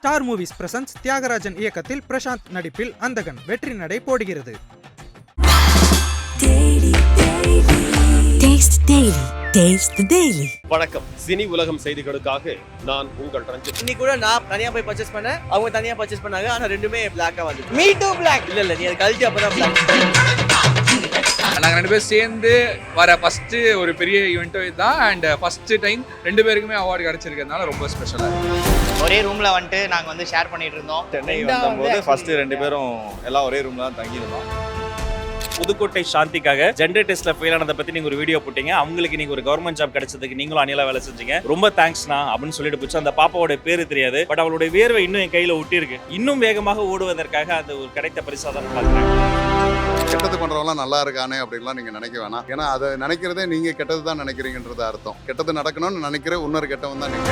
Star movies presence Thiagarajan இயக்கத்தில் பிரசாந்த் நடிப்பில் அந்தகன் வெற்றி நடை போடுகிறது. வணக்கம், சினி உலகம் செய்திகளுக்காக நான் உங்கள் ரஞ்சித். இன்னைக்கு கூட நான் தனியா போய் பர்ச்சேஸ் பண்ணேன், அவங்க தனியா பர்ச்சேஸ் பண்ணாங்க. ஆனா ரெண்டுமே பிளாக்கா வந்து மீ டூ பிளாக் இல்ல நீ அது கழட்டி அப்பதான் பிளாக். நாங்கள் ரெண்டு பேரும் சேர்ந்து வர ஃபஸ்ட்டு ஒரு பெரிய ஈவெண்ட்டும் இதுதான். அண்ட் ஃபஸ்ட்டு டைம் ரெண்டு பேருக்குமே அவார்டு கிடச்சிருக்கிறதுனால ரொம்ப ஸ்பெஷலாக இருக்குது. ஒரே ரூமில் வந்துட்டு நாங்கள் வந்து ஷேர் பண்ணிட்டு இருந்தோம். சென்னை வந்தபோது ஃபஸ்ட்டு ரெண்டு பேரும் எல்லாம் ஒரே ரூமில் தான் தங்கியிருந்தோம். புதுக்கோட்டை சாந்திக்காக ஜென்ரல் டெஸ்ட்ல ஃபெயில் ஆனதை பத்தி நீங்க ஒரு வீடியோ போட்டீங்க. அவங்களுக்கு நீங்க ஒரு கவர்மெண்ட் ஜாப் கிடைச்சதுக்கு நீங்களும் அணிலா வேலை செஞ்சீங்க. ரொம்ப தேங்க்ஸ்ண்ணா அப்படின்னு சொல்லிட்டு போச்சு. அந்த பாப்பாவோட பேரு தெரியாது, பட் அவளுடைய வேர்வை இன்னும் என் கையில ஒட்டி இருக்கு. இன்னும் வேகமாக ஓடுவதற்காக அந்த ஒரு கிடைத்த பரிசாதான் பார்க்கிறேன். கெட்டது பண்றவங்களாம் நல்லா இருக்கானே அப்படின்லாம் நீங்க நினைக்க வேணாம். ஏன்னா அதை நினைக்கிறதே நீங்க கெட்டது தான் நினைக்கிறீங்கன்றது அர்த்தம். கெட்டது நடக்கணும்னு நினைக்கிற இன்னொரு கெட்டவன் தான் நீங்க.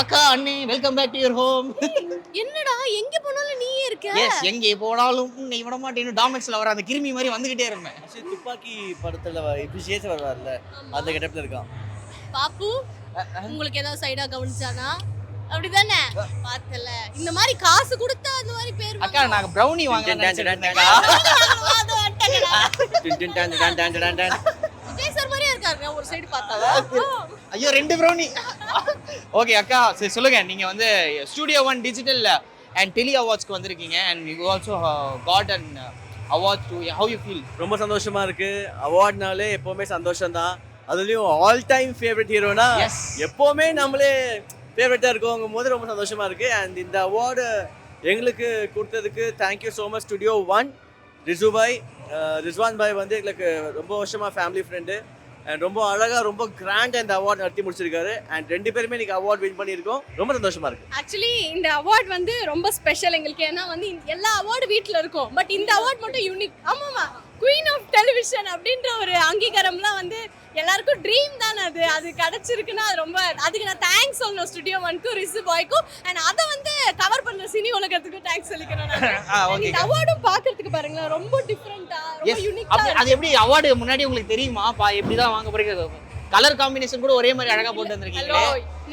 அக்கா அண்ணே welcome back to your home. என்னடா எங்க போனாலும் நீயே இருக்க? எஸ், எங்கே போனாலும் நீ விட மாட்டேன்னு டாமிக்ஸ்ல வர அந்த கிருமி மாதிரி வந்துகிட்டே இருப்பேன். துப்பாக்கி படத்துல விசேஷ வருவார்ல, அந்த கெட்டப்ல இருக்கான். பாப்பு உங்களுக்கு ஏதாவது சைடா கவனிச்சானா? அப்படிதானே பார்த்தல. இந்த மாதிரி காசு கொடுத்தா அந்த மாதிரி பேர் அக்கா நாங்க ப்ரௌனி வாங்கலாம் நினைச்சிட்டேன்க்கா. விஜய் சார் மாதிரியே இருக்காருங்க ஒரு சைடு பார்த்தா. ஐயோ ரெண்டு ப்ரௌனி. ஓகே அக்கா சரி சொல்லுங்க, நீங்க வந்து ஸ்டுடியோ 1 டிஜிட்டல் அண்ட் டெலி அவார்ட்ஸ்க்கு வந்திருக்கீங்க. And you also got an award to have you feel? ரொம்ப சந்தோஷமா இருக்கு. அவார்ட்னாலே எப்பவுமே சந்தோஷம் தான். அதுலயும் ஆல் டைம் ஃபேவரட் ஹீரோனா எப்பவுமே நம்மளே ஃபேவரட்டா இருக்கோங்கும் போது ரொம்ப சந்தோஷமா இருக்கு. அண்ட் இந்த அவார்டு எங்களுக்கு கொடுத்ததுக்கு thank you so much studio 1, Rizwan bhai வந்து எங்களுக்கு ரொம்ப வருஷமா ஃபேமிலி ஃப்ரெண்டு. அண்ட் ரொம்ப அழகா ரொம்ப கிராண்ட் அந்த அவார்ட் நடத்தி முடிச்சிருக்காரு. அண்ட் ரெண்டு பேருமே இன்னைக்கு அவார்ட் வின் பண்ணியிருக்கோம். ரொம்ப சந்தோஷமா இருக்கு. ஆக்சுவலி இந்த அவார்ட் வந்து ரொம்ப ஸ்பெஷல் எங்களுக்கு. ஏன்னா வந்து எல்லா அவார்டு வீட்டில் இருக்கும், பட் இந்த அவார்ட் மட்டும் யூனிக். ஆமாமா, குயின் ஆஃப் டெலிவிஷன் அப்படின்ற ஒரு அங்கீகாரம்லாம் வந்து எல்லாருக்கும் ட்ரீம் தானே. அது கிடைச்சிருக்குன்னா அது ரொம்ப, அதுக்கு நான் தேங்க்ஸ் சொல்லணும் ஸ்டுடியோ 1க்கும் ரிசு பாய்க்கும். அண்ட் அதை வந்து கவர் பண்ற சினி உலகத்துக்கு தேங்க்ஸ் சொல்லிக்கிறேன். இந்த அவார்டும் பார்க்கறதுக்கு பாருங்களேன், ரொம்ப டிஃபரெண்டா, ரொம்ப யூனிக்கா. அது எப்படி அவார்டு முன்னாடி உங்களுக்கு தெரியுமா? எப்படிதான் வாங்க போறீங்க? கலர் காம்பினேஷன் கூட ஒரே மாதிரி அழகா போட்டு வந்திருக்கீங்க.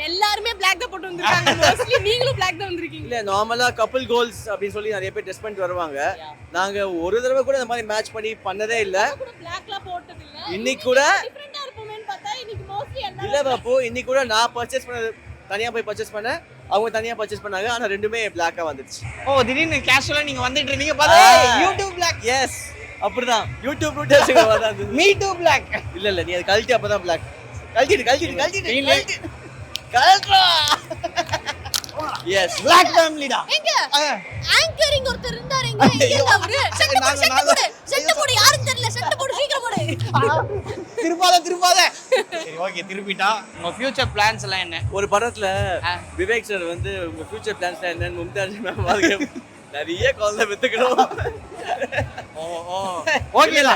எல்லாருமே பிளாக் தான் போட்டு வந்திருக்காங்க. மோஸ்ட்லி நீங்களும் பிளாக் தான் வந்திருக்கீங்க. இல்ல நார்மலா கப்பிள் கோல்ஸ் அப்படின்னு சொல்லி நிறைய பேர் டெஸ்ட் பண்ணிட்டு வருவாங்க. நாங்க ஒரு தடவை கூட இந்த மாதிரி மேட்ச் பண்ணி பண்ணதே இல்ல. பிளாக்ல போட்டது இல்ல. இன்னைக்கு கூட டிஃபரெண்டா இருப்போம்னு பார்த்தா இன்னைக்கு மோஸ்ட்லி இல்ல பாப்பு, இன்னைக்கு கூட நான் பர்ச்சேஸ் பண்ணது தனியா போய் பர்ச்சேஸ் பண்ணேன், அவங்க தனியா பர்ச்சேஸ் பண்ணாங்க. ஆனா ரெண்டுமே பிளாக்கா வந்துச்சு. ஓ திடீர்னு கேஷுவலா நீங்க வந்துட்டு இருந்தீங்க பார்த்தா யூடியூப் பிளாக். எஸ் அப்படிதான், யூடியூப் ரூட்டர்ஸ்ங்க வந்தாங்க. மீ டூ பிளாக் இல்ல நீ அது கழட்டி அப்பதான் பிளாக். கழட்டிடு எஸ் பிளாக் ஃபேமிலி தான். எங்க ஆங்கரிங் ஒருத்தர் இருந்தாரு. எங்க அவரு செட் போடு யாரும் தெரியல. செட் போடு சீக்கிரம் போடு. திருப்பாத சரி ஓகே திருப்பிட்டா. உங்க ஃபியூச்சர் பிளான்ஸ் எல்லாம் என்ன? ஒரு படத்துல விவேக் சார் வந்து உங்க ஃபியூச்சர் பிளான்ஸ் என்னன்னு மும்தாஜ் மேம் நிறைய கால்ல வித்துக்கணும். ஓகேடா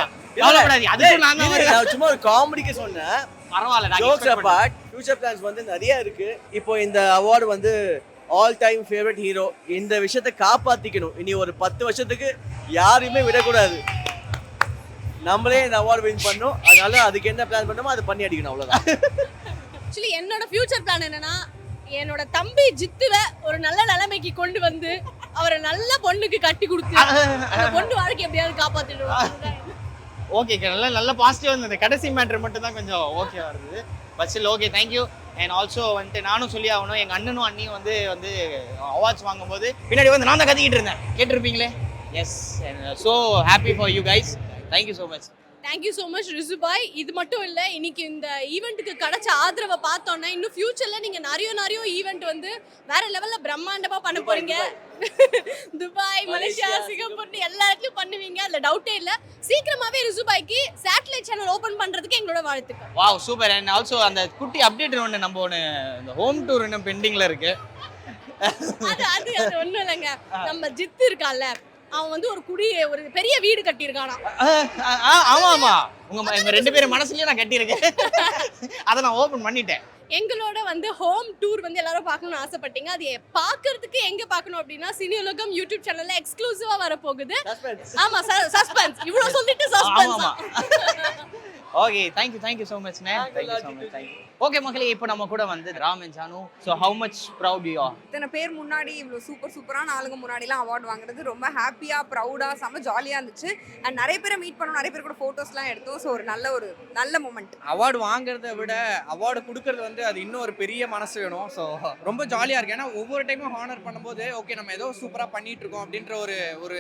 நான் சும்மா ஒரு காமெடிக்கு சொன்னேன். பரவாயில்ல, ஜோக்ஸ் அபார்ட் ஃபியூச்சர் பிளான்ஸ் வந்து நிறைய இருக்கு. இப்போ இந்த அவார்டு வந்து ஆல் டைம் ஃபேவரட் ஹீரோ, இந்த விஷயத்தை காப்பாத்திக்கணும். இனி ஒரு 10 வருஷத்துக்கு யாரையுமே விடக்கூடாது. நம்மளே இந்த அவார்டு வின் பண்ணோம். அதனால அதுக்கு என்ன பிளான் பண்ணோமோ அதை பண்ணி அடிக்கணும், அவ்வளவுதான். ஆக்சுவலி என்னோட ஃபியூச்சர் பிளான் என்னன்னா, என்னோட தம்பி ஜித்துவை ஒரு நல்ல நிலைமைக்கு கொண்டு வந்து அவரை நல்ல பொண்ணுக்கு கட்டி கொடுத்து அந்த பொண்ணு வாழ்க்கை எப்படியாவது காப்பாத்திடுவோம். ஓகே நல்ல பாசிட்டிவ் இருந்தது. கடைசி மேட்டர் மட்டும் தான் கொஞ்சம் ஓகே வருது. But still okay thank you. And also வந்துட்டு நானும் சொல்லி ஆகணும், எங்கள் அண்ணனும் அண்ணியும் வந்து அவார்ட்ஸ் வாங்கும்போது பின்னாடி வந்து நான் தான் கத்திக்கிட்டு இருந்தேன், கேட்டிருப்பீங்களே. Yes, so happy for you guys. Thank you so much. Thank you so much Rizu bhai. இது மட்டும் இல்லை, இன்னைக்கு இந்த ஈவெண்ட்டுக்கு கிடைச்ச ஆதரவை பார்த்தோன்னா இன்னும் ஃபியூச்சரில் நீங்கள் நிறைய ஈவெண்ட் வந்து வேற லெவலில் பிரம்மாண்டமாக பண்ண போறீங்க. துபாய், மலேசியா, சிங்கப்பூர் எல்லா இடத்துலையும் பண்ணுவீங்க, அதில் டவுட்டே இல்லை. சீக்கிரமாகவே ரிசு பாய்க்கு சேட்டலைட் சேனல் ஓப்பன் பண்ணுறதுக்கு எங்களோட வாழ்த்துக்கள். Wow super. அண்ட் ஆல்சோ அந்த குட்டி அப்டேட் ஒன்று நம்ம இந்த ஹோம் டூர் இன்னும் பெண்டிங்கில் இருக்கு. அது ஒன்றும் இல்லைங்க, நம்ம ஜித்து இருக்கான்ல, அவன் வந்து ஒரு பெரிய வீடு கட்டியிருக்கானா. ஆமா உங்க ரெண்டு பேரும் மனசுலயே நான் கட்டியிருக்கேன். அதை நான் ஓபன் பண்ணிட்டேன். எங்களோட வந்து ஹோம் டூர் வந்து எல்லாரும் பார்க்கணும்னு ஆசைப்பட்டீங்க. அது பார்க்கறதுக்கு எங்க பார்க்கணும் அப்படின்னா சினி உலகம் யூடியூப் சேனல்ல எக்ஸ்க்ளூசிவா வர போகுது. ஆமா சஸ்பென்ஸ், இவ்வளவு சொல்லிட்டு suspense. Okay thank you so much thank you. Okay மக்களே, இப்போ நம்ம கூட வந்து Ram and Janu. So how much proud you are? இத்தனை பேர் முன்னாடி இவ்வளோ சூப்பரான ஆளுங்க முன்னாடிலாம் அவார்ட் வாங்குறது ரொம்ப ஹாப்பியாக ப்ரௌடாக செம்ம ஜாலியாக இருந்துச்சு. அண்ட் நிறைய பேரை மீட் பண்ணோம், நிறைய பேர் கூட ஃபோட்டோஸ்லாம் எடுத்தோம். ஸோ ஒரு நல்ல மூமெண்ட். அவார்டு வாங்குறத விட அவார்டு கொடுக்கறது வந்து அது இன்னும் ஒரு பெரிய மனசு வேணும். ஸோ ரொம்ப ஜாலியாக இருக்கு. ஏன்னா ஒவ்வொரு டைமும் ஹானர் பண்ணும்போது ஓகே நம்ம ஏதோ சூப்பராக பண்ணிட்டு இருக்கோம் அப்படின்ற ஒரு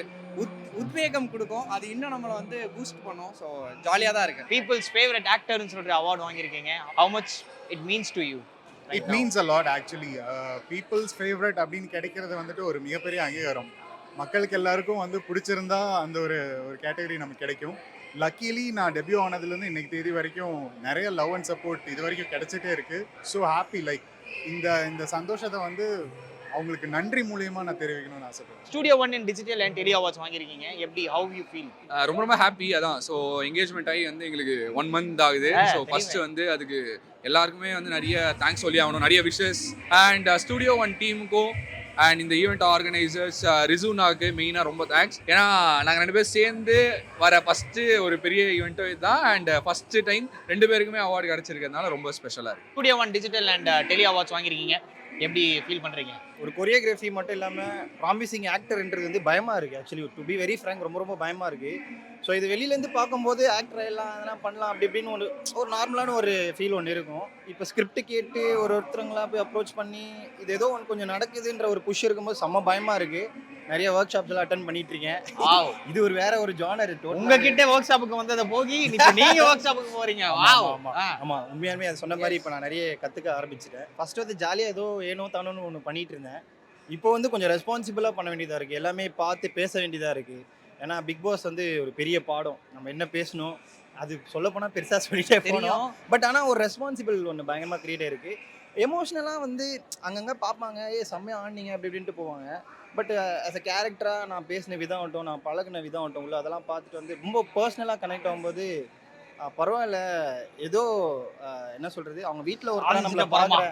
உத்வேகம் கொடுக்கும். அது இன்னும் நம்மளை வந்து பூஸ்ட் பண்ணும். ஸோ ஜாலியாக தான் இருக்கு. பீப்புள்ஸ் ஃபேவரட் ஆக்டர்னு சொல்ற அவார்ட் வாங்கியிருக்கீங்க. How much it means to you? It means a lot actually. Peoples favourite அப்படின்னு கிடைக்கிறது வந்துட்டு ஒரு மிகப்பெரிய அங்கீகாரம். மக்களுக்கு எல்லாருக்கும் வந்து பிடிச்சிருந்தா அந்த ஒரு கேட்டகரி நமக்கு கிடைக்கும். லக்கிலி நான் டெபியூ ஆனதுலேருந்து இன்னைக்கு தேதி வரைக்கும் நிறைய லவ் அண்ட் சப்போர்ட் இது வரைக்கும் கிடைச்சிட்டே இருக்கு. So happy. லைக் இந்த சந்தோஷத்தை வந்து அவங்களுக்கு நன்றி மூலியமா நான் தெரிவிக்கணும்னு ஆசைப்படுறேன். Studio 1 in digital and tele awards வாங்கியிருக்கீங்க. எப்படி ஹவ் யூ ஃபீல்? ரொம்ப ஹாப்பி. அதான் ஸோ என்கேஜ்மெண்ட் ஆகி வந்து எங்களுக்கு 1 month ஆகுது. ஸோ ஃபர்ஸ்ட் வந்து அதுக்கு எல்லாருக்குமே வந்து நிறைய தேங்க்ஸ் சொல்லி ஆகணும், நிறைய விஷஸ். அண்ட் ஸ்டுடியோ 1 டீமுக்கும் அண்ட் இந்த ஈவெண்ட் ஆர்கனைசர்ஸ் ரிசூனாக்கு மெயினாக ரொம்ப தேங்க்ஸ். ஏன்னா நாங்கள் 2 பேர் சேர்ந்து வர ஃபஸ்ட்டு ஒரு பெரிய ஈவெண்ட்டோ இதுதான். அண்ட் ஃபஸ்ட்டு டைம் 2 பேருக்குமே அவார்டு கிடச்சிருக்கிறதுனால ரொம்ப ஸ்பெஷலாக இருக்குது. Studio 1 digital and tele awards வாங்கியிருக்கீங்க. எப்படி ஃபீல் பண்ணுறீங்க? ஒரு கொரியோகிராஃபி மட்டும் இல்லாமல் ப்ராமிசிங் ஆக்டர்ன்றது வந்து பயமாக இருக்குது. Actually to be very frank ரொம்ப பயமாக இருக்குது. ஸோ இது வெளியிலேருந்து பார்க்கும்போது ஆக்டர் எல்லாம் அதெல்லாம் பண்ணலாம் அப்படி இப்படின்னு ஒரு நார்மலான ஒரு ஃபீல் ஒன்று இருக்கும். இப்போ ஸ்கிரிப்ட் கேட்டு ஒருத்தருங்களாம் போய் அப்ரோச் பண்ணி இது ஏதோ ஒன்று கொஞ்சம் நடக்குதுன்ற ஒரு புஷ் இருக்கும்போது செம்ம பயமாக இருக்குது. நிறைய ஒர்க் ஷாப்ஸ் எல்லாம் அட்டன் பண்ணிட்டு இருக்கேன். இது ஒரு வேற ஒரு ஜானர். உங்ககிட்ட ஒர்க் ஷாப்புக்கு வந்ததை போகி நீங்க ஒர்க் ஷாப்புக்கு போறீங்க. ஆமா, உண்மையாலுமே அது சொன்ன மாதிரி இப்போ நான் நிறைய கற்றுக்க ஆரம்பிச்சிட்டேன். ஃபர்ஸ்ட் வந்து ஜாலியாக ஏதோ ஏனோ தானோன்னு ஒன்று பண்ணிட்டு இருந்தேன். இப்போ வந்து கொஞ்சம் ரெஸ்பான்சிபிளாக பண்ண வேண்டியதாக இருக்குது. எல்லாமே பார்த்து பேச வேண்டியதாக இருக்குது. ஏன்னா பிக் பாஸ் வந்து ஒரு பெரிய பாடம். நம்ம என்ன பேசணும் அது சொல்லப்போனால் பெருசாக சொல்லிட்டே போனோம். பட் ஆனால் ஒரு ரெஸ்பான்சிபிள் ஒன்று பயங்கரமாக கிரியேட் ஆயிருக்கு. எமோஷ்னலாக வந்து அங்கங்கே பார்ப்பாங்க, செம்மையாக ஆடினீங்க அப்படி இப்படின்ட்டு போவாங்க. பட் ஆஸ் அ கேரக்டராக நான் பேசின விதம் ஆகட்டும், நான் பழகின விதம் ஆகட்டும் உள்ள அதெல்லாம் பார்த்துட்டு வந்து ரொம்ப பர்சனலாக கனெக்ட் ஆகும்போது பரவாயில்ல, ஏதோ என்ன சொல்கிறது, அவங்க வீட்டில் ஒரு நம்மளை பார்க்குற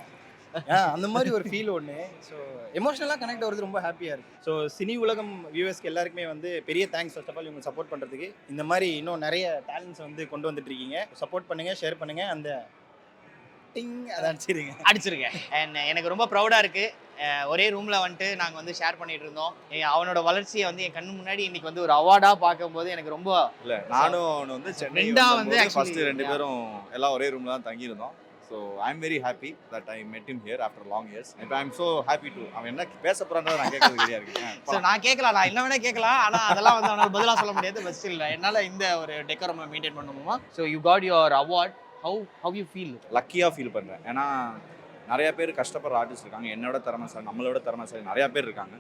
அந்த மாதிரி ஒரு ஃபீல் ஒன்று. ஸோ எமோஷ்னலாக கனெக்ட் ஆகிறது ரொம்ப ஹாப்பியாக இருக்குது. ஸோ சினி உலகம் வியூவர்ஸ்க்கு எல்லாருக்குமே வந்து பெரிய தேங்க்ஸ் ஃபர்ஸ்ட் ஆஃப் ஆல் இவங்க சப்போர்ட் பண்ணுறதுக்கு. இந்த மாதிரி இன்னும் நிறைய டேலண்ட்ஸ் வந்து கொண்டு வந்துட்டு இருக்கீங்க. சப்போர்ட் பண்ணுங்கள், ஷேர் பண்ணுங்கள். அந்த அதை அடிச்சிருங்க. அண்ட் எனக்கு ரொம்ப ப்ரௌடாக இருக்குது. ஒரே ரூமில் வந்துட்டு நாங்கள் வந்து ஷேர் பண்ணிட்டு இருந்தோம். அவனோட வளர்ச்சியை வந்து என் கண்ணு முன்னாடி இன்னைக்கு வந்து ஒரு அவார்டாக பார்க்கும்போது எனக்கு ரொம்ப இல்லை, நானும் அவனு வந்து சென்னை வந்து ஃபர்ஸ்ட் 2 பேரும் எல்லாம் ஒரே ரூமில் தான் தங்கியிருந்தோம். So I am very happy that I met him here after long years. இப்போ I am so happy to அவன் என்ன பேச போகிறான்றதை நான் கேட்கறது கிடையாது இருக்கேன். ஸோ நான் கேட்கலாம், நான் என்ன வேணால் கேட்கலாம். ஆனால் அதெல்லாம் வந்து அவனால் பதிலாக சொல்ல முடியாது. பட் ஸ்டில் என்னால் இந்த ஒரு டெக்கோரம் மெயின்டைன் பண்ணுவோமா. So you got your award. How you feel? லக்கியாக ஃபீல் பண்ணுறேன். ஏன்னா நிறைய பேர் கஷ்டப்படுற ஆர்டிஸ்ட் இருக்காங்க. என்னோட திறமைசாலி, நம்மளோட திறமைசாலி நிறையா பேர் இருக்காங்க.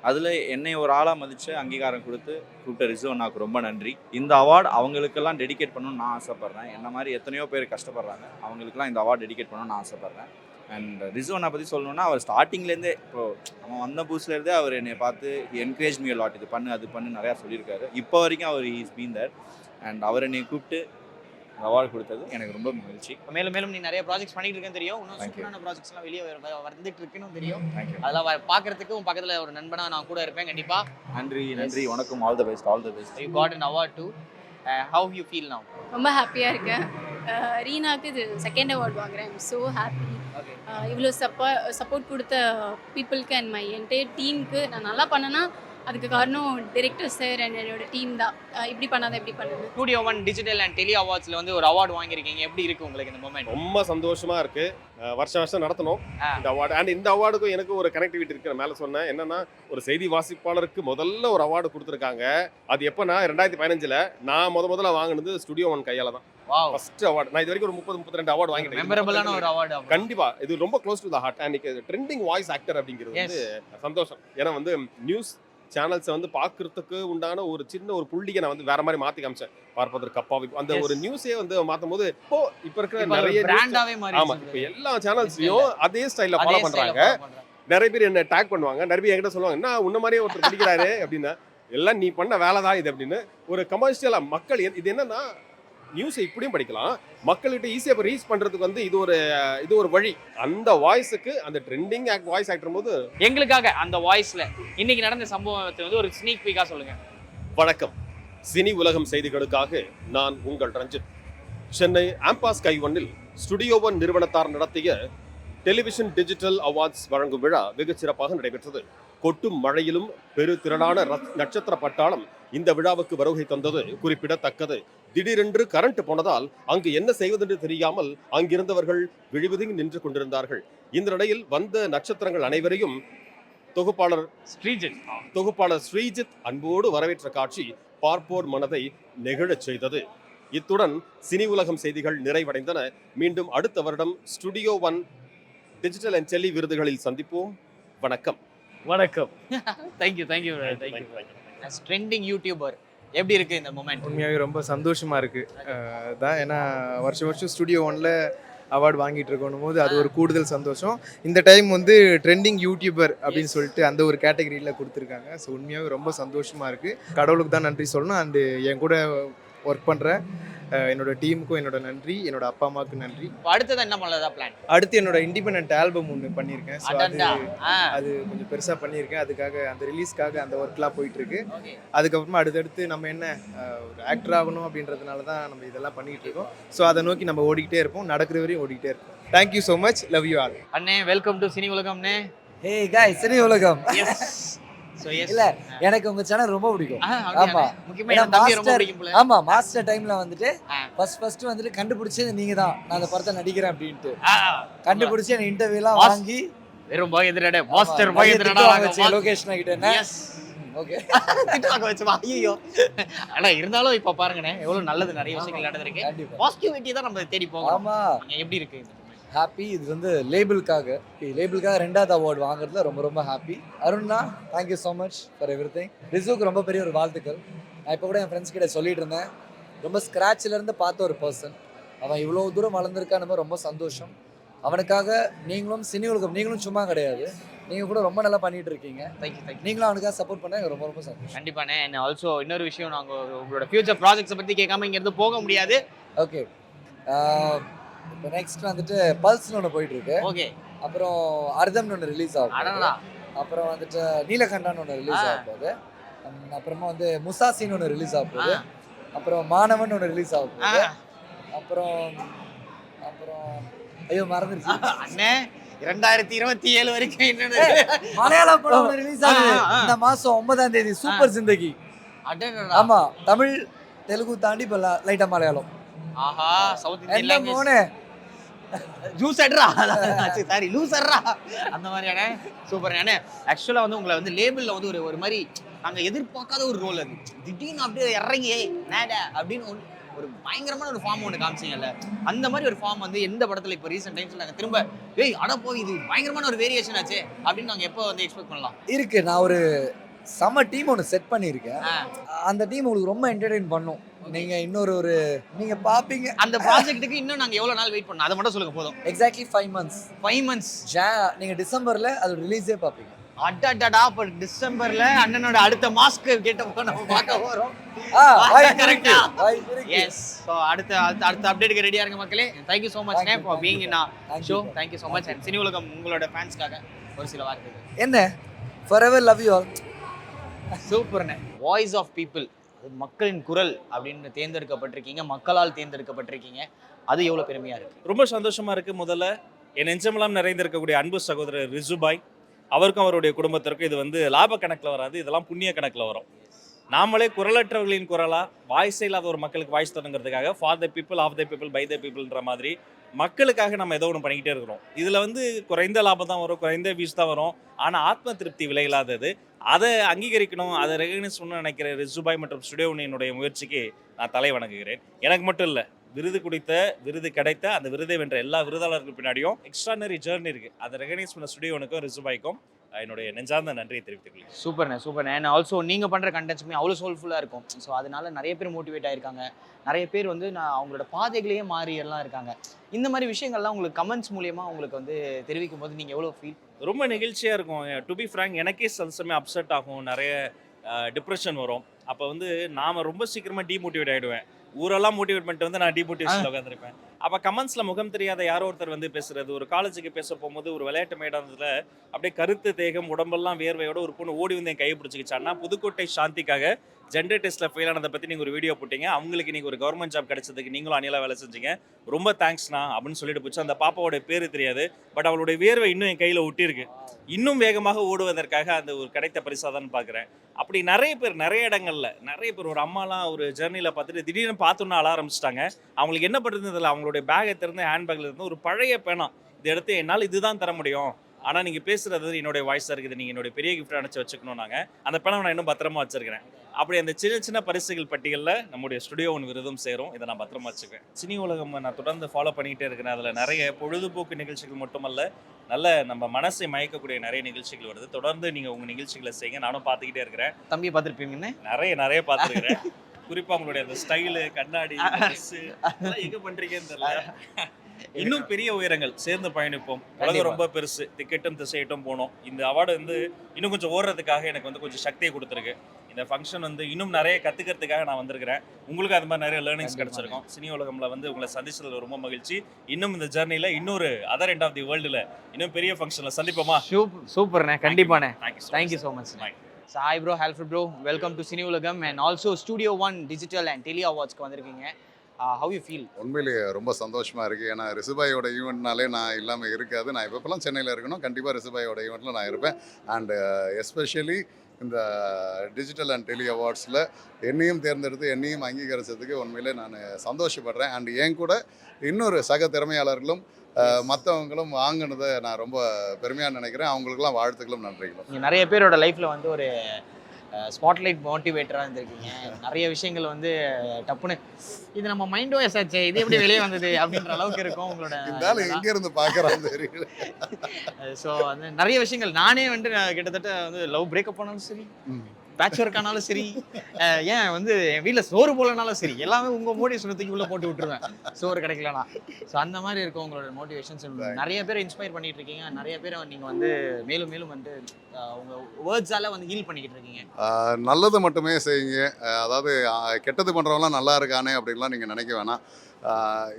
அதில் என்னை ஒரு ஆளாக மதித்து அங்கீகாரம் கூப்பிட்ட ரிசோனாக்கு ரொம்ப நன்றி. இந்த அவார்டு அவங்களுக்கெல்லாம் டெடிகேட் பண்ணணும்னு நான் ஆசைப்பட்றேன். என்ன மாதிரி எத்தனையோ பேர் கஷ்டப்படுறாங்க, அவங்களுக்குலாம் இந்த அவார்டு டெடிகேட் பண்ணணும்னு நான் ஆசைப்பட்றேன். அண்ட் ரிசோனா பற்றி சொல்லணும்னா அவர் ஸ்டார்டிங்லேருந்தே, இப்போது அவன் வந்த புதுசுலேருந்தே அவர் என்னை பார்த்து என்கரேஜ் மீ லாட், இது பண்ணு அது பண்ணு நிறையா சொல்லியிருக்காரு. இப்போ வரைக்கும் அவர் இஸ் பீன் தேர். அண்ட் அவர் என்னை கூப்பிட்டு அவார்டு கொடுத்தது எனக்கு ரொம்ப மகிழ்ச்சி. மேலும் நீ நிறைய ப்ராஜெக்ட்ஸ் பண்ணிட்டு இருக்கேன்னு தெரியும். இன்னும் சூப்பரான ப்ராஜெக்ட்ஸ்லாம் வெளியே வந்துட்டு இருக்குன்னு தெரியும். அதெல்லாம் பார்க்கறதுக்கு உன் பக்கத்தில் ஒரு நண்பனா நான் கூட இருப்பேன் கண்டிப்பா. நன்றி. உனக்கும் all the best. You got an award too. How you feel now? ரொம்ப ஹாப்பியாக இருக்கேன். ரீனாக்கு இது 2nd அவார்ட் வாங்குறேன். I'm so happy. இவ்வளோ சப்போர்ட் கொடுத்த பீப்புளுக்கு அண்ட் மை என்டையர் டீமுக்கு நான் நல்லா பண்ணேன்னா அதுக்கு காரணம் டைரக்டர் சார் அண்ட் என்னோட டீம் தான். இப்படி பண்ணாதான் எப்படி பண்ணுது. ஸ்டுடியோ 1 டிஜிட்டல் அண்ட் டெலி அவார்ட்ஸ்ல வந்து ஒரு அவார்டு வாங்கியிருக்கீங்க. எப்படி இருக்கு உங்களுக்கு இந்த மொமெண்ட்? ரொம்ப சந்தோஷமா இருக்கு. வருஷம் நடத்தணும் இந்த அவார்டு. அண்ட் இந்த அவார்டுக்கும் எனக்கு ஒரு கனெக்டிவிட்டி இருக்கு. நான் மேலே சொன்னேன் என்னன்னா, ஒரு செய்தி வாசிப்பாளருக்கு முதல்ல ஒரு அவார்டு கொடுத்துருக்காங்க. அது எப்போனா 2015 நான் முதல்ல வாங்கினது ஸ்டுடியோ 1 கையால தான். First award. நான் இது வரைக்கும் ஒரு 30-32 அவார்டு வாங்கிட்டேன். மெமரபிளான ஒரு அவார்டு. கண்டிப்பா இது ரொம்ப close to the heart. And trending voice actor அப்படிங்கிறது வந்து சந்தோஷம். ஏன்னா வந்து நியூஸ் சேனல்ஸை வந்து பார்க்கறதுக்கு உண்டான ஒரு சின்ன ஒரு புள்ளியை நான் வந்து வேற மாதிரி மாற்றி காமிச்சேன். பார்ப்பதற்கு கப்பாவி அந்த ஒரு நியூஸே வந்து மாற்றும் போது இப்போ இருக்கிற நிறைய பிராண்டாவே மாறி. ஆமா, இப்போ எல்லா சேனல்ஸ்லையும் அதே ஸ்டைலில் ஃபாலோ பண்ணுறாங்க. நிறைய பேர் என்ன டேக் பண்ணுவாங்க. நிறைய பேர் என்கிட்ட சொல்லுவாங்க, என்ன உன்ன மாதிரியே ஒருத்தர் படிக்கிறாரு அப்படின்னா, எல்லாம் நீ பண்ண வேலை தான் இது அப்படின்னு. ஒரு கமர்ஷியலாக மக்கள் இது என்னன்னா, நியூஸை இப்படியும் படிக்கலாம், மக்கள்கிட்ட ஈஸியாக ரீச் பண்ணுறதுக்கு வந்து இது ஒரு வழி. அந்த வாய்ஸுக்கு அந்த ட்ரெண்டிங் வாய்ஸ் ஆக்டர் போது எங்களுக்காக அந்த வாய்ஸில் இன்னைக்கு நடந்த சம்பவத்தை வந்து ஒரு ஸ்னீக் பீக்காக சொல்லுங்க. வணக்கம், சினி உலகம் செய்திகளுக்காக நான் உங்கள் ரஞ்சித். சென்னை ஆம்பாஸ் கைவனில் ஸ்டுடியோ ஒன் நிறுவனத்தார் நடத்திய டெலிவிஷன் டிஜிட்டல் அவார்ட்ஸ் வழங்கும் விழா வெகு சிறப்பாக நடைபெற்றது. கொட்டும் மழையிலும் பெரு திரளான நட்சத்திர பட்டாளம் இந்த விழாவுக்கு வருகை தந்தது குறிப்பிடத்தக்கது. திடீரென்று கரண்ட் போனதால் அங்கு என்ன செய்வதென்று தெரியாமல் அங்கிருந்தவர்கள் விழிவதுங்கி நின்று கொண்டிருந்தார்கள். இந்த நிலையில் வந்த நட்சத்திரங்கள் அனைவரையும் தொகுப்பாளர் ஸ்ரீஜித் அன்போடு வரவேற்ற காட்சி பார்ப்போர் மனதை நெகிழச் செய்தது. இத்துடன் சினி உலகம் செய்திகள் நிறைவடைந்தன. மீண்டும் அடுத்த வருடம் studio one digital and Delhi விருதுகளில் சந்திப்போம். வணக்கம். தேங்க்யூ ட்ரெண்டிங் யூடியூபர் எப்படி இருக்கு இந்த மொமெண்ட்? உண்மையாகவே ரொம்ப சந்தோஷமா இருக்கு. தான் ஏன்னா வருஷம் ஸ்டுடியோ ஒன்ல அவார்டு வாங்கிட்டு இருக்கணும் போது அது ஒரு கூடுதல் சந்தோஷம். இந்த டைம் வந்து ட்ரெண்டிங் யூடியூபர் அப்படின்னு சொல்லிட்டு அந்த ஒரு கேட்டகரியில் கொடுத்துருக்காங்க. ஸோ உண்மையாகவே ரொம்ப சந்தோஷமா இருக்கு. கடவுளுக்கு தான் நன்றி சொல்லணும். அண்டு என் கூட ஒர்க் பண்ணுற என்னோட டீமுக்கும் என்னோட நன்றி, என்னோட அப்பா அம்மாவுக்கு நன்றி. அடுத்தது என்ன பண்ணலதா பிளான்? அடுத்து என்னோட இண்டிபெண்டன்ட் ஆல்பம் ஒன்று பண்ணியிருக்கேன். ஸோ அது கொஞ்சம் பெருசாக பண்ணியிருக்கேன். அதுக்காக அந்த ரிலீஸ்க்காக அந்த ஒர்க்லாம் போயிட்டு இருக்கு. அதுக்கப்புறமா அடுத்தடுத்து நம்ம என்ன ஒரு ஆக்டர் ஆகணும் அப்படின்றதுனால தான் நம்ம இதெல்லாம் பண்ணிட்டு இருக்கோம். ஸோ அதை நோக்கி நம்ம ஓடிக்கிட்டே இருப்போம். நடக்கிற வரையும் ஓடிக்கிட்டே இருப்போம். Thank you so much. Love you all. அண்ணே வெல்கம் டு சினி உலகம். அண்ணே ஹே गाइस சினி உலகம். சோ எஸ் இல்ல எனக்கு உங்க சேனல் ரொம்ப பிடிக்கும். ஆமா முக்கியமா என் தம்பி ரொம்ப பிடிக்கும் போல. ஆமா மாஸ்டர் டைம்ல வந்துட்டு ஃபர்ஸ்ட் வந்துட்டு கண்டுபிடிச்சது நீங்க தான். நான் அந்த படத்தை நடிக்கிறேன் அப்படினு கண்டுபிடிச்சு அந்த இன்டர்வியூலாம் வாங்கி வெறும் பாய் எதிரடே மாஸ்டர் பாய் எதிரடா வாங்க லொகேஷன் கிட்ட என்ன ஓகே டிக்டாக் வச்சு வா. ஐயோ அட இருந்தாலும் இப்ப பாருங்கனே எவ்வளவு நல்லது நிறைய விஷயங்கள் நடந்துருக்கு. பாசிட்டிவிட்டி தான் நம்ம தேடி போறோம். ஆமா எப்படி இருக்கு? ஹாப்பி. இது வந்து லேபிளுக்காக ரெண்டாவது அவார்டு வாங்குறதுல ரொம்ப ரொம்ப ஹாப்பி. அருண்னா thank you so much for everything. ரிசுக்கு ரொம்ப பெரிய ஒரு வாழ்த்துக்கள். நான் இப்போ கூட என் ஃப்ரெண்ட்ஸ் கிட்ட சொல்லிட்டு இருந்தேன். ரொம்ப ஸ்க்ராட்ச்லேருந்து பார்த்த ஒரு பர்சன். அவன் இவ்வளோ தூரம் வளர்ந்துருக்கான்னு ரொம்ப சந்தோஷம். அவனுக்காக நீங்களும் சினி உலகம் நீங்களும் சும்மா கிடையாது, நீங்கள் கூட ரொம்ப நல்லா பண்ணிட்டு இருக்கீங்க. தேங்க்யூ. நீங்களும் அவனுக்காக சப்போர்ட் பண்ண ரொம்ப ரொம்ப சந்தோஷம். கண்டிப்பாண்ணே. அண்ட் ஆல்சோ இன்னொரு விஷயம், நாங்கள் உங்களோட ஃபியூச்சர் ப்ராஜெக்ட்ஸை பற்றி கேட்காம இங்கேருந்து போக முடியாது. ஓகே இப்போ நெக்ஸ்ட் வந்துட்டு பல்ஸ்னு ஒன்று போயிட்டு இருக்கு. ஓகே. அப்புறம் அர்தம்னு ஒன்று ரிலீஸ் ஆகும். அப்புறம் வந்துட்டு நீலகண்டான்னு ஒன்று ரிலீஸ் ஆக போகுது. அப்புறமா வந்து முசாசின்னு ஒன்று ரிலீஸ் ஆக போகுது. அப்புறம் மாணவன் ஒன்று ரிலீஸ் ஆக போகுது. அப்புறம் ஐயோ மறந்துருச்சு அண்ணே. 2027 வரைக்கும் என்னன்னு மலையாள படம் ரிலீஸ் ஆகுது இந்த மாசம் 9ஆம் தேதி. சூப்பர் ஜிந்தகி. ஆமா தமிழ் தெலுங்கு தாண்டி இப்போ லைட்டா மலையாளம். ஆஹா சவுத் இந்தியன் லாங்குவேஜ் ஜூஸர்ரா சாரி லூசர்ரா அந்த மாதிரியான சூப்பர். அண்ணே ஆக்சுவலாக வந்து உங்களை வந்து லேபிளில் வந்து ஒரு மாதிரி நாங்கள் எதிர்பார்க்காத ஒரு ரோல் அது. திடீர்னு அப்படியே இறங்கி நேடா அப்படின்னு ஒரு பயங்கரமான ஒரு ஃபார்ம் ஒன்று காமிச்சிங்கல்ல, அந்த மாதிரி ஒரு ஃபார்ம் வந்து எந்த படத்தில் இப்போ ரீசெண்ட் டைம்ஸில் நாங்கள் திரும்ப போய் இது பயங்கரமான ஒரு வேரியேஷன் ஆச்சு அப்படின்னு நாங்கள் எப்போ வந்து எக்ஸ்பெக்ட் பண்ணலாம்? இருக்கு. நான் ஒரு செம்ம டீம் ஒன்று செட் பண்ணியிருக்கேன். அந்த டீம் உங்களுக்கு ரொம்ப என்டர்டெயின் பண்ணும். நீங்க இன்னொரு நீங்க பாப்பீங்க. அந்த ப்ராஜெக்ட்டுக்கு இன்னும் நாங்க எவ்வளவு நாள் வெயிட் பண்ணோம் அதை மட்டும் சொல்லுங்க போதும். Exactly 5 months. 5 months. நீங்க டிசம்பர்ல அது ரிலீஸே பாப்பீங்க. அடடடா அப்ப டிசம்பர்ல அண்ணனோட அடுத்த மாஸ்க் கேட்ட நம்ம பார்க்க போறோம். கரெக்ட்டா எஸ். சோ அடுத்த அப்டேட்க்கு ரெடியா இருங்க மக்களே. Thank you so much for being in our show. Thank you so much. and Cini Ulagam உங்களோட ஃபேன்ஸ்க்காக ஒரு சில வார்த்தைகள். என்ன forever love you all. சூப்பர்ண்ணே. வாய்ஸ் ஆஃப் பீப்புள், மக்களின் குரல் அப்படின்னு தேர்ந்தெடுக்கப்பட்டிருக்கீங்க, மக்களால் தேர்ந்தெடுக்கப்பட்டிருக்கீங்க. அது எவ்வளோ பெருமையாக இருக்குது? ரொம்ப சந்தோஷமாக இருக்குது. முதல்ல என் நெஞ்சமெல்லாம் நிறைந்திருக்கக்கூடிய அன்பு சகோதரர் ரிசுபாய் அவருக்கும் அவருடைய குடும்பத்திற்கும் இது வந்து லாப கணக்கில் வராது, இதெல்லாம் புண்ணிய கணக்கில் வரும். நாமளே குரலற்றவர்களின் குரலாக வாய்ஸே இல்லாத ஒரு மக்களுக்கு வாய்ஸ் தரணுங்கிறதுக்காக for the people of the people by the பீப்புள்ன்ற மாதிரி மக்களுக்காக நம்ம ஏதோ ஒன்று பண்ணிக்கிட்டே இருக்கிறோம். இதில் வந்து குறைந்த லாபம் தான் வரும், குறைந்த வீஸ் தான் வரும். ஆனால் ஆத்ம திருப்தி விலையில்லாதது. அதை அங்கீகரிக்கணும், அதை ரெகனைஸ் பண்ணணும்னு நினைக்கிற ரிசுபாய் மற்றும் ஸ்டுடியோ ஒன்னினுடைய முயற்சிக்கு நான் தலை வணங்குகிறேன். எனக்கு மட்டும் இல்லை, விருது கிடைத்த அந்த விருதை வென்ற எல்லா விருதாளர்கள் பின்னாடியும் எக்ஸ்ட்ரானரி ஜேர்னி இருக்குது. அதை ரெகனைஸ் பண்ண ஸ்டுடியோனுக்கும் ரிசுபாய்க்கும் என்னுடைய நெஞ்சார்ந்த நன்றியை தெரிவித்துக்கொள்கிறேன். சூப்பர்ண்ணே. அண்ட் ஆல்சோ நீங்கள் பண்ணுற கண்டென்ட்ஸுமே அவ்வளோ சோல்ஃபுல்லாக இருக்கும். ஸோ அதனால நிறைய பேர் மோட்டிவேட் ஆகிருக்காங்க. நிறைய பேர் வந்து அவங்களோட பாதைகளையே மாறி எல்லாம் இருக்காங்க. இந்த மாதிரி விஷயங்கள்லாம் உங்களுக்கு கமெண்ட்ஸ் மூலியமாக உங்களுக்கு வந்து தெரிவிக்கும் போது நீங்கள் எவ்வளோ ஃபீல்? ரொம்ப நெகிழ்ச்சியாக இருக்கும். டு பி ஃப்ராங்க், எனக்கே சில சமயம் அப்செட் ஆகும், நிறைய டிப்ரெஷன் வரும். அப்போ வந்து நாம் ரொம்ப சீக்கிரமாக டிமோட்டிவேட் ஆகிடுவேன். ஊரெல்லாம் மோட்டிவேட் பண்ணிட்டு வந்து நான் டிமோட்டிவேஷனில் உட்காந்துருப்பேன். அப்போ கமெண்ட்ஸில் முகம் தெரியாத யாரோ ஒருத்தர் வந்து பேசுறது, ஒரு காலேஜுக்கு பேச போகும்போது ஒரு விளையாட்டு மைதானத்தில் அப்படியே கருத்து தேகம் உடம்பெல்லாம் வேர்வையோட ஒரு பொண்ணு ஓடி வந்து என் கையை பிடிச்சிக்கிச்சான்னா புதுக்கோட்டை சாந்திக்காக ஜெண்டர் டெஸ்ட்டில் ஃபெயில் ஆனதை பற்றி நீங்கள் ஒரு வீடியோ போட்டீங்க. அவங்களுக்கு நீங்கள் ஒரு கவர்மெண்ட் ஜாப் கிடைச்சதுக்கு நீங்களும் அணிலாக வேலை செஞ்சீங்க. ரொம்ப தேங்க்ஸ்ண்ணா அப்படின்னு சொல்லிட்டு போச்சு. அந்த பாப்பாவோட பேர் தெரியாது, பட் அவளுடைய வேர்வை இன்னும் என் கையில் ஒட்டியிருக்கு. இன்னும் வேகமாக ஓடுவதற்காக அந்த ஒரு கிடைத்த பரிசாக தான் பார்க்குறேன். அப்படி நிறைய பேர் நிறைய இடங்களில் நிறைய பேர் ஒரு அம்மாலாம் ஒரு ஜெர்னியில் பார்த்துட்டு திடீர்னு பார்த்தோன்னா அழ ஆரம்பிச்சிட்டாங்க. அவங்களுக்கு என்ன பண்ணுறதுல அவங்களுடைய பேக்கை திறந்து ஹேண்ட்பேக்கில் இருந்து ஒரு பழைய பேனா இதை எடுத்து என்னால் இதுதான் தர முடியும், ஆனால் நீங்கள் பேசுகிறது என்னுடைய வாய்ஸாக இருக்குது, நீங்கள் என்னுடைய பெரிய கிஃப்ட் அனுப்பிச்சு வச்சுக்கணும். நாங்கள் அந்த பேனை நான் இன்னும் பத்திரமா வச்சுருக்கிறேன். அப்படி அந்த சின்ன சின்ன பரிசுகள் பட்டியலில் நம்முடைய ஸ்டுடியோ ஒன்று விருதும் சேரும். இதை நான் பத்திரமா வச்சுக்குவேன். சினி உலகம் நான் தொடர்ந்து ஃபாலோ பண்ணிக்கிட்டே இருக்கிறேன். அதில் நிறைய பொழுதுபோக்கு நிகழ்ச்சிகள் மட்டுமல்ல, நல்ல நம்ம மனசை மயக்கக்கூடிய நிறைய நிகழ்ச்சிகள் வருது. தொடர்ந்து நீங்கள் உங்கள் நிகழ்ச்சிகளை செய்யுங்க, நானும் பார்த்துக்கிட்டே இருக்கிறேன். தம்பியை பார்த்துருப்பீங்கன்னு நிறைய பார்த்துருக்கிறேன். குறிப்பாக உங்களுடைய அந்த ஸ்டைலு, கண்ணாடி, ட்ரெஸ்ஸு எங்கே பண்ணுறீங்கன்னு தெரியல. இன்னும் பெரிய உயரங்கள் சேர்ந்து பயணிப்போம். உலகம் ரொம்ப பெருசு, திக்கெட்டும் திசையிட்டும் போனோம். இந்த அவார்டு இன்னும் கொஞ்சம் ஓடுறதுக்காக எனக்கு கொஞ்சம் சக்தியை கொடுத்துருக்கு. இந்த ஃபங்க்ஷன் இன்னும் நிறைய கற்றுக்கிறதுக்காக நான் வந்திருக்கிறேன். உங்களுக்கு அது மாதிரி நிறைய லேர்னிங்ஸ் கிடைச்சிருக்கும். சினி உலகம்ல உங்களை சந்திச்சதுல ரொம்ப மகிழ்ச்சி. இன்னும் இந்த ஜர்னியில் இன்னொரு அதர் எண்ட் ஆஃப் தி வேர்ல்டில் இன்னும் பெரிய ஃபங்க்ஷனில் சந்திப்போமா? சூப்பர்ண்ணே, கண்டிப்பாண்ணே. Thank you so much. Hi bro, ஹால்ஃபர்ட் bro, welcome to Cini Ulagam and also studio 1 digital and tele அவார்ட்ஸ்க்கு வந்திருக்கீங்க. How you feel? உண்மையிலேயே ரொம்ப சந்தோஷமாக இருக்குது. ஏன்னா ரிசுபாயோட ஈவெண்ட்னாலே நான் இல்லாமல் இருக்காது. நான் எப்பப்பெல்லாம் சென்னையில் இருக்கணும், கண்டிப்பாக ரிசுபாயோட ஈவெண்ட்டில் நான் இருப்பேன். அண்டு எஸ்பெஷலி இந்த டிஜிட்டல் அண்ட் டெலி அவார்ட்ஸில் என்னையும் தேர்ந்தெடுத்து என்னையும் அங்கீகரித்ததுக்கு உண்மையிலே நான் சந்தோஷப்படுறேன். அண்ட் என் கூட இன்னொரு சக திறமையாளர்களும் மற்றவங்களும் வாங்கினதை நான் ரொம்ப பெருமையாக நினைக்கிறேன். அவங்களுக்குலாம் வாழ்த்துக்களும் நன்றிகளும். நீங்கள் நிறைய பேரோட லைஃப்பில் ஒரு ஸ்பாட்லைட் மோட்டிவேட்டராக இருந்திருக்கீங்க. நிறைய விஷயங்கள் டப்புன்னு இது நம்ம மைண்ட் வாய்ஸ் ஆச்சு, இது எப்படி வெளியே வந்தது அப்படின்ற அளவுக்கு இருக்கும் உங்களோட. எங்கே இருந்து பார்க்குறாங்க தெரியல. ஸோ நிறைய விஷயங்கள் நானே கிட்டத்தட்ட லவ் பிரேக்கப் பண்ணாலும் சரி, பேட்ச் ஒர்க் ஆனாலும் சரி, ஏன் என் வீட்டில் சோறு போலனாலும் சரி, எல்லாமே உங்கள் மோட்டிவேஷன் உள்ளே போட்டு விட்டுருவேன் சோறு கிடைக்கலனா. ஸோ அந்த மாதிரி இருக்கும் உங்களோட மோட்டிவேஷன்ஸ். நிறைய பேர் இன்ஸ்பயர் பண்ணிட்டு இருக்கீங்க. நிறைய பேர் நீங்கள் மேலும் மேலும் உங்கள் வேர்ட்ஸால் ஹீல் பண்ணிக்கிட்டு இருக்கீங்க. நல்லது மட்டுமே செய்யுங்க. அதாவது கெட்டது பண்ணுறவங்களாம் நல்லா இருக்கானே அப்படின்லாம் நீங்கள் நினைக்க வேணாம்.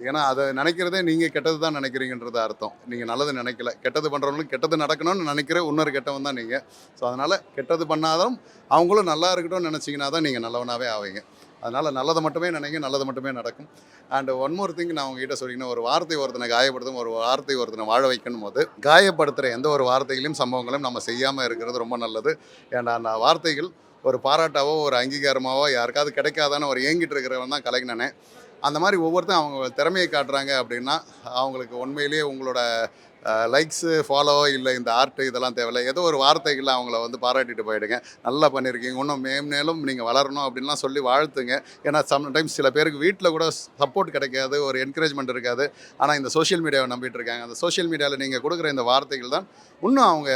ஏன்னா அதை நினைக்கிறதே நீங்கள் கெட்டது தான் நினைக்கிறீங்கன்றது அர்த்தம். நீங்கள் நல்லது நினைக்கல. கெட்டது பண்ணுறவங்களுக்கு கெட்டது நடக்கணும்னு நினைக்கிற இன்னொரு கெட்டவன் தான் நீங்கள். ஸோ அதனால் கெட்டது பண்ணாலும் அவங்களும் நல்லா இருக்கட்டும்னு நினச்சிங்கன்னா தான் நீங்கள் நல்லவனாகவே ஆவீங்க. அதனால் நல்லதை மட்டுமே நினைங்க, நல்லது மட்டுமே நடக்கும். அண்ட் ஒன் மோர் திங் நான் உங்ககிட்ட சொல்லிங்கன்னா, ஒரு வார்த்தை ஒருத்தனை காயப்படுத்தும், ஒரு வார்த்தை ஒருத்தனை வாழ வைக்கணும் போது காயப்படுத்துகிற எந்த ஒரு வார்த்தைகளையும் சம்பவங்களையும் நம்ம செய்யாமல் இருக்கிறது ரொம்ப நல்லது. ஏன்னா அந்த வார்த்தைகள் ஒரு பாராட்டாவோ ஒரு அங்கீகாரமாவோ யாருக்காவது கிடைக்காதான்னு ஒரு ஏங்கிட்டு இருக்கிறவன் தான் கலைஞனே. அந்த மாதிரி ஒவ்வொருத்தரும் அவங்க திறமையை காட்டுறாங்க அப்படின்னா அவங்களுக்கு உண்மையிலேயே உங்களோட லைக்ஸு, ஃபாலோ இல்லை இந்த ஆர்ட்டு இதெல்லாம் தேவையில்லை. ஏதோ ஒரு வார்த்தைகளில் அவங்கள பாராட்டிட்டு போயிடுங்க. நல்லா பண்ணியிருக்கீங்க, இன்னும் மேலும் நீங்கள் வளரணும் அப்படின்லாம் சொல்லி வாழ்த்துங்க. ஏன்னா சம்டைம்ஸ் சில பேருக்கு வீட்டில் கூட சப்போர்ட் கிடைக்காது, ஒரு என்கரேஜ்மெண்ட் இருக்காது. ஆனால் இந்த சோஷியல் மீடியாவை நம்பிட்டு இருக்காங்க. அந்த சோஷியல் மீடியாவில் நீங்கள் கொடுக்குற இந்த வார்த்தைகள் தான் இன்னும் அவங்க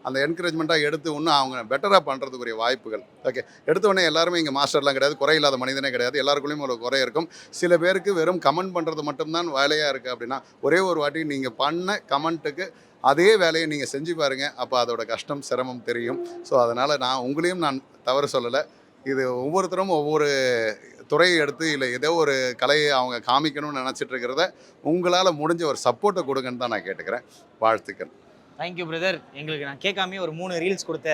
அந்த என்கரேஜ்மெண்ட்டாக எடுத்து இன்னும் அவங்க பெட்டராக பண்ணுறதுக்குரிய வாய்ப்புகள். ஓகே, எடுத்தோடனே எல்லாருமே இங்கே மாஸ்டர்லாம் கிடையாது, குறை இல்லாத மனிதனே கிடையாது. எல்லாருக்குள்ளேயும் ஒரு குறை இருக்கும். சில பேருக்கு வெறும் கமெண்ட் பண்ணுறது மட்டும்தான் வேலையாக இருக்குது அப்படின்னா ஒரே ஒரு வாட்டி நீங்கள் பண்ண கமெண்ட்டுக்கு அதே வேலையை நீங்கள் செஞ்சு பாருங்கள். அப்போ அதோட கஷ்டம் சிரமம் தெரியும். ஸோ அதனால் உங்களையும் நான் தவறு சொல்லலை. இது ஒவ்வொருத்தரும் ஒவ்வொரு துறையை எடுத்து இல்லை ஏதோ ஒரு கலையை அவங்க காமிக்கணும்னு நினச்சிட்டு இருக்கிறத உங்களால் முடிஞ்ச ஒரு சப்போர்ட்டை கொடுங்கன்னு தான் நான் கேட்டுக்கிறேன். வாழ்த்துக்கள். Thank you brother. எங்களுக்கு நான் கேட்காமே ஒரு 3 ரீல்ஸ் கொடுத்த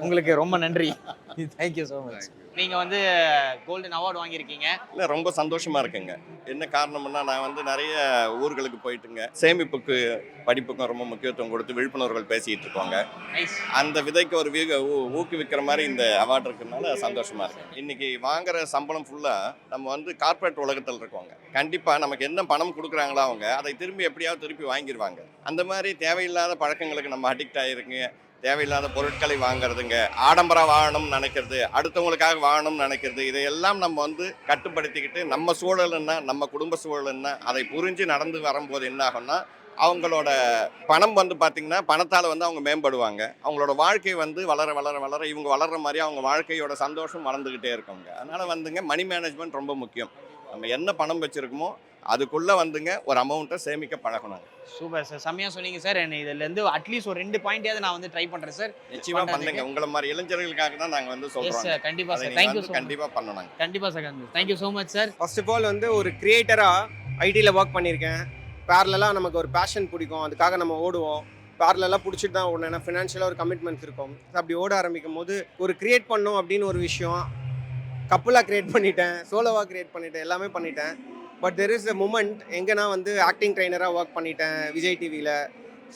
உங்களுக்கு ரொம்ப நன்றி. Thank you so much. நீங்கள் கோல்டன் அவார்டு வாங்கியிருக்கீங்க. இல்லை, ரொம்ப சந்தோஷமாக இருக்குங்க. என்ன காரணம்னா, நான் நிறைய ஊர்களுக்கு போயிட்டுங்க சேமிப்புக்கு படிப்புக்கும் ரொம்ப முக்கியத்துவம் கொடுத்து விழிப்புணர்வுகள் பேசிகிட்டு இருக்கோங்க. அந்த விதைக்கு ஒரு ஊக்குவிக்கிற மாதிரி இந்த அவார்டு இருக்கிறதுனால சந்தோஷமாக இருக்கு. இன்றைக்கி வாங்குற சம்பளம் ஃபுல்லாக நம்ம கார்ப்பரேட் உலகத்தில் இருக்கோங்க. கண்டிப்பாக நமக்கு என்ன பணம் கொடுக்குறாங்களோ அவங்க அதை எப்படியாவது திருப்பி வாங்கிடுவாங்க. அந்த மாதிரி தேவையில்லாத பழக்கங்களுக்கு நம்ம அடிக்ட் ஆகிருங்க. தேவையில்லாத பொருட்களை வாங்குறதுங்க, ஆடம்பரம் வாழணும்னு நினைக்கிறது, அடுத்தவங்களுக்காக வாழணும்னு நினைக்கிறது, இதையெல்லாம் நம்ம கட்டுப்படுத்திக்கிட்டு நம்ம சூழல் என்ன, நம்ம குடும்ப சூழல் என்ன, அதை புரிஞ்சு நடந்து வரும்போது என்ன ஆகும்னா அவங்களோட பணம் பார்த்திங்கன்னா பணத்தால் அவங்க மேம்படுவாங்க. அவங்களோட வாழ்க்கை வளர வளர வளர இவங்க வளர்கிற மாதிரி அவங்க வாழ்க்கையோட சந்தோஷம் வளர்ந்துக்கிட்டே இருக்குங்க. அதனால் மணி மேனேஜ்மெண்ட் ரொம்ப முக்கியம். நம்ம என்ன பணம் வச்சுருக்கோமோ அதுக்குள்ளே ஒரு அமௌண்ட்டை சேமிக்க பழகணும். சூப்பர் சார், செம்மையாக சொன்னீங்க சார். இதுலேருந்து அட்லீஸ்ட் ஒரு 2 பாயிண்டையாவது நான் ட்ரை பண்ணுறேன் சார். நிச்சயமாக பண்ணுங்க. உங்களை மாதிரி இளைஞர்களுக்காக தான் நாங்கள் சொல்கிறோம் சார். கண்டிப்பாக சார், தேங்க்யூ. கண்டிப்பாக பண்ணணும். கண்டிப்பாக sir, thank you so much sir. First of all ஒரு கிரியேட்டராக ஐடியில் ஒர்க் பண்ணியிருக்கேன். பேரலாக நமக்கு ஒரு பேஷன் பிடிக்கும், அதுக்காக நம்ம ஓடுவோம். பேரலாக பிடிச்சிட்டு தான் ஓடணும். ஏன்னா ஃபினான்ஷியலாக ஒரு கமிட்மெண்ட்ஸ் இருக்கும். அப்படி ஓட ஆரம்பிக்கும் போது ஒரு கிரியேட் பண்ணோம் அப்படின்னு ஒரு விஷயம் கப்புலாக க்ரியேட் பண்ணிட்டேன், சோலோவாக க்ரியேட் பண்ணிட்டேன், எல்லாமே பண்ணிட்டேன். But there is a moment எங்கே நான் வந்து ஆக்டிங் ட்ரைனராக ஒர்க் பண்ணிட்டேன் விஜய் டிவியில்.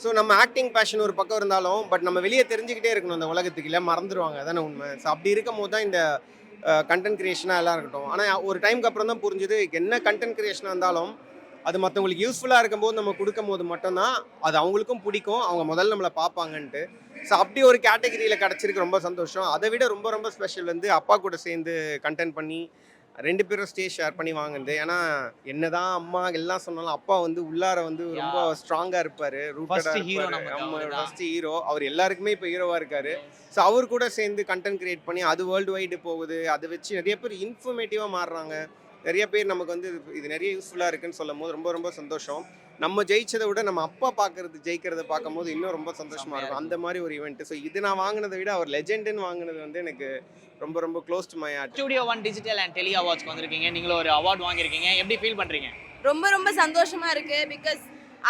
ஸோ நம்ம ஆக்டிங் பேஷன் ஒரு பக்கம் இருந்தாலும் பட் நம்ம வெளியே தெரிஞ்சுக்கிட்டே இருக்கணும் அந்த உலகத்துக்கு, இல்லை மறந்துடுவாங்க, அதானே உண்மை. ஸோ அப்படி இருக்கும் போது தான் இந்த கண்டென்ட் க்ரியேஷனாக எல்லாம் இருக்கட்டும். ஆனால் ஒரு டைமுக்கு அப்புறம் தான் புரிஞ்சுது என்ன கண்டென்ட் க்ரியேஷனாக இருந்தாலும் அது மற்றவங்களுக்கு யூஸ்ஃபுல்லாக இருக்கும்போது நம்ம கொடுக்கும் போது மட்டும்தான் அது அவங்களுக்கும் பிடிக்கும், அவங்க முதல்ல நம்மளை பார்ப்பாங்கன்ட்டு. ஸோ அப்படி ஒரு கேட்டகரியில் கிடச்சிருக்கு, ரொம்ப சந்தோஷம். அதை விட ரொம்ப ரொம்ப ஸ்பெஷல் வந்து அப்பா கூட சேர்ந்து கண்டென்ட் பண்ணி 2 பேரும் ஸ்டேஜ் ஷேர் பண்ணி வாங்குது. ஏன்னா என்னதான் அம்மா எல்லாம் சொன்னாலும் அப்பா வந்து உள்ளார வந்து ரொம்ப ஸ்ட்ராங்காக இருப்பார், ரூட்டடாக இருப்பார். ஃபர்ஸ்ட் ஹீரோ அவர், எல்லாருக்குமே இப்போ ஹீரோவாக இருக்கார். ஸோ அவர் கூட சேர்ந்து கண்டென்ட் கிரியேட் பண்ணி அது வேர்ல்டு வைடு போகுது. அதை வச்சு நிறைய பேர் இன்ஃபர்மேட்டிவாக மாறுறாங்க, நிறைய பேர் நமக்கு வந்து இது நிறைய யூஸ்ஃபுல்லாக இருக்குன்னு சொல்லும் போது ரொம்ப ரொம்ப சந்தோஷம். நம்ம ஜெயிச்சதை விட நம்ம அப்பா ஜெயிக்கிறத பார்க்கும் போது இன்னும் ரொம்ப சந்தோஷமாக இருக்கும். அந்த மாதிரி ஒரு ஈவெண்ட். ஸோ இது நான் வாங்கினதை விட அவர் லெஜெண்டுன்னு வாங்கினது வந்து எனக்கு ரொம்ப ரொம்ப close to my heart. Studio 1 digital and tele அவார்ட்ஸ்க்கு வந்திருக்கீங்க, நீங்களும் ஒரு அவார்ட் வாங்கியிருக்கீங்க, எப்படி ஃபீல் பண்ணுறீங்க? ரொம்ப ரொம்ப சந்தோஷமா இருக்கு. பிகாஸ்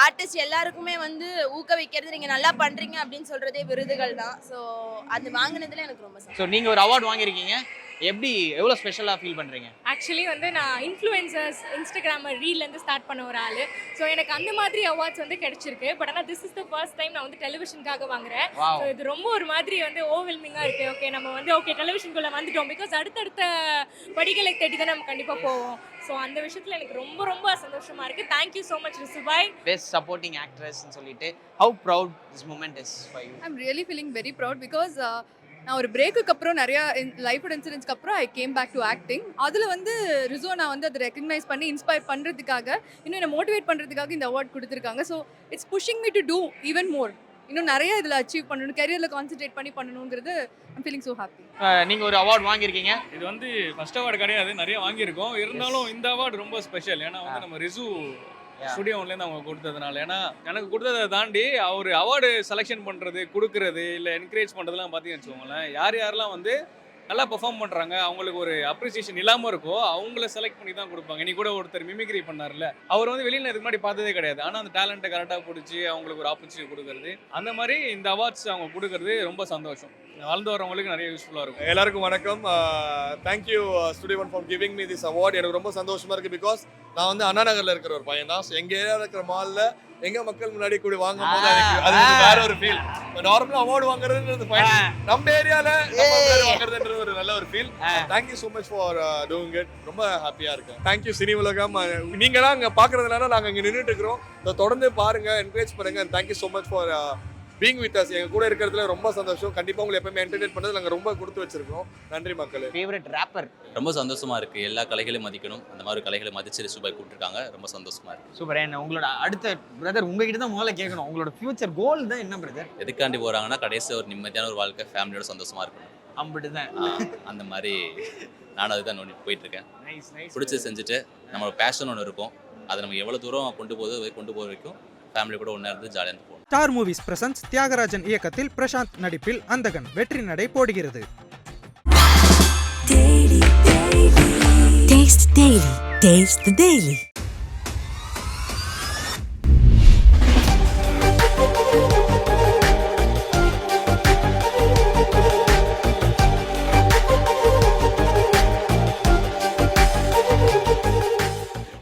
ஆர்டிஸ்ட் எல்லாருக்குமே வந்து ஊக்குவிக்கிறது நீங்கள் நல்லா பண்ணுறீங்க அப்படின்னு சொல்கிறதே விருதுகள் தான். ஸோ அது வாங்கினதுல எனக்கு ரொம்ப சந்தோஷம். ஸோ நீங்கள் ஒரு அவார்ட் வாங்கியிருக்கீங்க, எப்படி எவ்வளோ ஸ்பெஷலாக ஃபீல் பண்ணுறீங்க? ஆக்சுவலி வந்து நான் இன்ஃப்ளூயன்சர்ஸ் இன்ஸ்டாகிராமர் ரீல்லேருந்து ஸ்டார்ட் பண்ண ஒரு ஆள். ஸோ எனக்கு அந்த மாதிரி அவார்ட்ஸ் வந்து கிடைச்சிருக்கு. பட் ஆனால் this is the first time நான் வந்து டெலிவிஷனுக்காக வாங்குறேன். ஸோ இது ரொம்ப ஒரு மாதிரி வந்து ஓவெல்மிங்காக இருக்குது. ஓகே நம்ம வந்து டெலிவிஷனுக்குள்ளே வந்துட்டோம். பிகாஸ் அடுத்தடுத்த படிகளை தேடி தான் நம்ம கண்டிப்பாக போவோம். ஸோ அந்த விஷயத்தில் எனக்கு ரொம்ப ரொம்ப சந்தோஷமாக இருக்குது. தேங்க்யூ ஸோ மச் ரிசுபாய். பெஸ்ட் சப்போர்ட்டிங் ஆக்ட்ரஸ்ன்னு சொல்லிட்டு how proud this moment is for you? I'm really feeling very proud because நான் ஒரு பிரேக்குக்கு அப்புறம் நிறையா லைஃபோட இன்சிடென்ட்ஸ்க்கு அப்புறம் I came back to acting. அதில் வந்து ரிசோ நான் வந்து அதை ரெக்கக்னைஸ் பண்ணி இன்ஸ்பயர் பண்ணுறதுக்காக, இன்னும் என்னை மோட்டிவேட் பண்ணுறதுக்காக இந்த அவார்ட் கொடுத்துருக்காங்க. So it's pushing me to do even more. இன்னும் நிறைய இதில் அச்சீவ் பண்ணணும், கரியரில் கான்சென்ட்ரேட் பண்ணி பண்ணணுங்கிறது ஐம் ஃபீலிங் ஸோ ஹாப்பி. நீங்கள் ஒரு அவார்ட் வாங்கியிருக்கீங்க. இது வந்து ஃபர்ஸ்ட் அவார்டு கிடையாது, நிறைய வாங்கியிருக்கோம். இருந்தாலும் இந்த அவார்டு ரொம்ப ஸ்பெஷல். ஏன்னா வந்து நம்ம ரிசு ஸ்டுடியோ ஒன்லேருந்து அவங்க கொடுத்ததுனால. ஏன்னா எனக்கு கொடுத்ததை தாண்டி அவர் அவார்டு செலெக்ஷன் பண்ணுறது, கொடுக்குறது, இல்லை என்கரேஜ் பண்ணுறதுலாம் பார்த்தீங்கன்னு வச்சுக்கோங்களேன், யாரெல்லாம் வந்து நல்லா பெர்ஃபார்ம் பண்ணுறாங்க அவங்களுக்கு ஒரு அப்ரிசியேஷன் இல்லாமல் இருக்கோ அவங்கள செலக்ட் பண்ணி தான் கொடுப்பாங்க. நீ கூட ஒருத்தர் மிமிக்ரி பண்ணார்ல, அவர் வந்து வெளியில் இதுக்கு முன்னாடி பார்த்ததே கிடையாது. ஆனால் அந்த டேலண்ட்டை கரெக்டாக பிடிச்சி அவங்களுக்கு ஒரு ஆப்பர்ச்சுனிட்டி கொடுக்குறது, அந்த மாதிரி இந்த அவார்ட்ஸ் அவங்க கொடுக்குறது ரொம்ப சந்தோஷம். வளர்ந்து வரவங்களுக்கு நிறைய யூஸ்ஃபுல்லாக இருக்கும். எல்லாருக்கும் வணக்கம். Thank you studio 1 for giving me this award. எனக்கு ரொம்ப சந்தோஷமாக இருக்குது. பிகாஸ் நான் வந்து அண்ணா நகரில் இருக்கிற ஒரு பையன் தான். ஸோ எங்கள் ஏரியாவில் இருக்கிற மாலில் எங்கள் மக்கள் முன்னாடி கூட வாங்கும் போது அது வேற ஒரு ஃபீல். நார்மலாக அவார்டு வாங்குறதுன்றது ஃபைன், நம்ம ஏரியாவில் வாங்குறதுன்றது ஒரு நல்ல ஒரு feel. Thank you so much for doing it. ரொம்ப ஹாப்பியாக இருக்கேன். தேங்க்யூ சினி உலகம். நீங்களாம் அங்கே பார்க்குறதுனால நாங்கள் இங்கே நின்றுட்டு இருக்கிறோம். தொடர்ந்து பாருங்கள், என்கரேஜ் பண்ணுங்கள். Thank you so much for being with us. எங்க கூட இருக்கிறதுல ரொம்ப சந்தோஷம். கண்டிப்பா உங்களை எப்பவுமே என்டர்டெயின் பண்ணது நாங்க ரொம்ப கொடுத்து வச்சிருக்கோம். நன்றி மக்களே. Favourite rapper? ரொம்ப சந்தோஷமா இருக்கு. எல்லா கலைகளையும் மதிக்கணும், அந்த மாதிரி கலைகளை மதிச்சு ரிசுபாய் கூப்பிட்டுருக்காங்க. ரொம்ப சந்தோஷமா இருக்கு. சூப்பர். என்ன உங்களோட அடுத்த பிரதர் உங்ககிட்ட தான் முதல்ல கேட்கணும், உங்களோட ஃபியூச்சர் கோல் தான் என்ன பிரதர்? எதுக்காண்டி போறாங்கன்னா கடைசி ஒரு நிம்மதியான ஒரு வாழ்க்கை, ஃபேமிலியோட சந்தோஷமா இருக்கணும். அப்படிதான் அந்த மாதிரி நானும் அதுதான் நோண்டிட்டு போயிட்டு இருக்கேன். பிடிச்சது செஞ்சுட்டு நம்மளோட பேஷன் ஒன்று இருக்கும், அதை நம்ம எவ்வளவு தூரம் கொண்டு போக வரைக்கும் ஃபேமிலி கூட ஒன்றா இருந்து ஜாலியாக போகணும். ஸ்டார் மூவிஸ் பிரசன்ஸ் தியாகராஜன் இயக்கத்தில் பிரசாந்த் நடிப்பில் அந்தகன் வெற்றி நடை போடுகிறது. Taste the Daily.